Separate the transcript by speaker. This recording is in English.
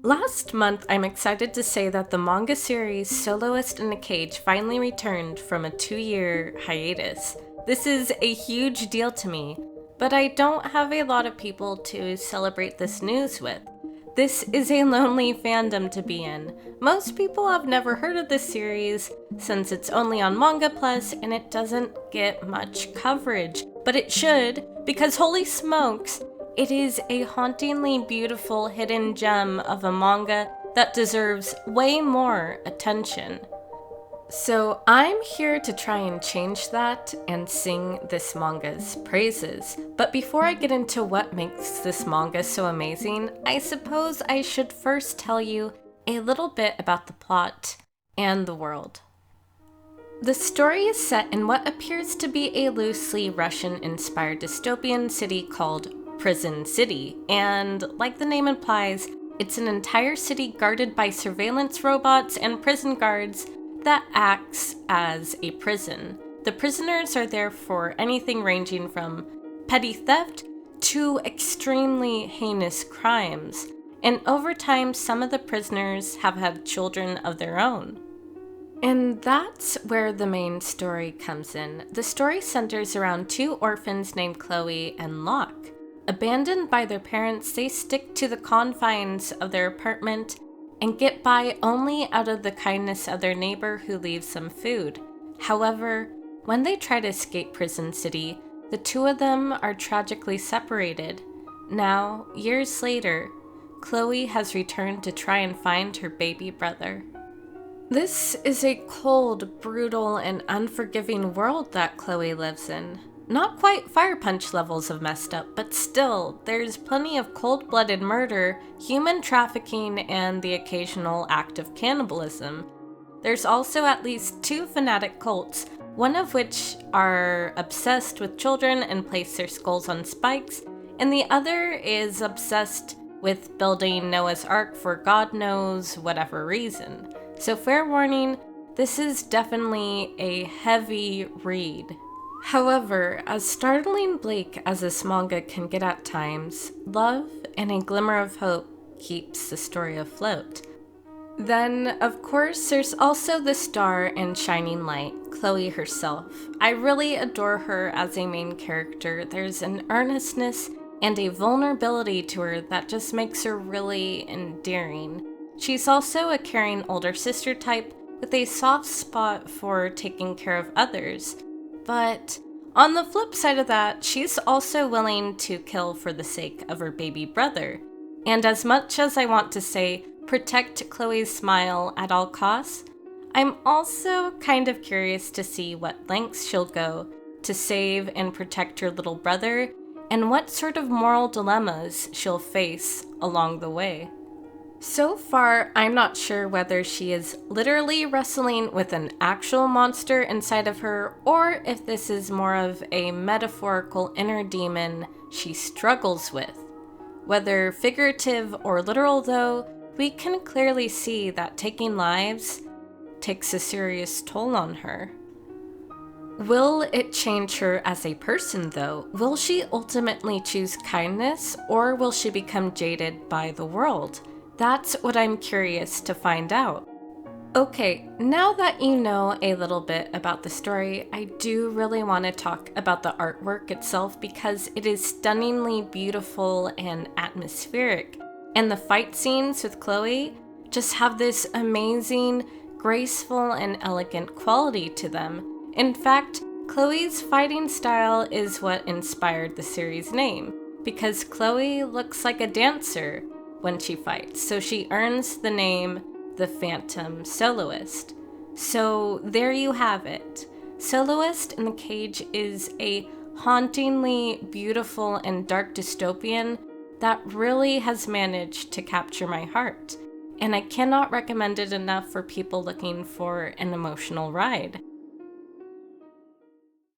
Speaker 1: Last month, I'm excited to say that the manga series Soloist in a Cage finally returned from a 2-year hiatus. This is a huge deal to me, but I don't have a lot of people to celebrate this news with. This is a lonely fandom to be in. Most people have never heard of this series since it's only on Manga Plus and it doesn't get much coverage. But it should, because holy smokes, it is a hauntingly beautiful hidden gem of a manga that deserves way more attention. So I'm here to try and change that and sing this manga's praises. But before I get into what makes this manga so amazing, I suppose I should first tell you a little bit about the plot and the world. The story is set in what appears to be a loosely Russian-inspired dystopian city called Prison City, and like the name implies, it's an entire city guarded by surveillance robots and prison guards that acts as a prison. The prisoners are there for anything ranging from petty theft to extremely heinous crimes, and over time some of the prisoners have had children of their own. And that's where the main story comes in. The story centers around two orphans named Chloe and Locke. Abandoned by their parents, they stick to the confines of their apartment and get by only out of the kindness of their neighbor who leaves them food. However, when they try to escape Prison City, the two of them are tragically separated. Now, years later, Chloe has returned to try and find her baby brother. This is a cold, brutal, and unforgiving world that Chloe lives in. Not quite Fire Punch levels of messed up, but still, there's plenty of cold-blooded murder, human trafficking, and the occasional act of cannibalism. There's also at least 2 fanatic cults, one of which are obsessed with children and place their skulls on spikes, and the other is obsessed with building Noah's Ark for God knows whatever reason. So fair warning, this is definitely a heavy read. However, as startling bleak as this manga can get at times, love and a glimmer of hope keeps the story afloat. Then, of course, there's also the star and shining light, Chloe herself. I really adore her as a main character. There's an earnestness and a vulnerability to her that just makes her really endearing. She's also a caring older sister type with a soft spot for taking care of others. But on the flip side of that, she's also willing to kill for the sake of her baby brother. And as much as I want to say, protect Chloe's smile at all costs, I'm also kind of curious to see what lengths she'll go to save and protect her little brother, and what sort of moral dilemmas she'll face along the way. So far, I'm not sure whether she is literally wrestling with an actual monster inside of her, or if this is more of a metaphorical inner demon she struggles with. Whether figurative or literal though, we can clearly see that taking lives takes a serious toll on her. Will it change her as a person though? Will she ultimately choose kindness, or will she become jaded by the world? That's what I'm curious to find out. Okay, now that you know a little bit about the story, I do really want to talk about the artwork itself because it is stunningly beautiful and atmospheric. And the fight scenes with Chloe just have this amazing, graceful, and elegant quality to them. In fact, Chloe's fighting style is what inspired the series name, because Chloe looks like a dancer when she fights, so she earns the name the Phantom Soloist. So there you have it. Soloist in the Cage is a hauntingly beautiful and dark dystopian that really has managed to capture my heart, and I cannot recommend it enough for people looking for an emotional ride.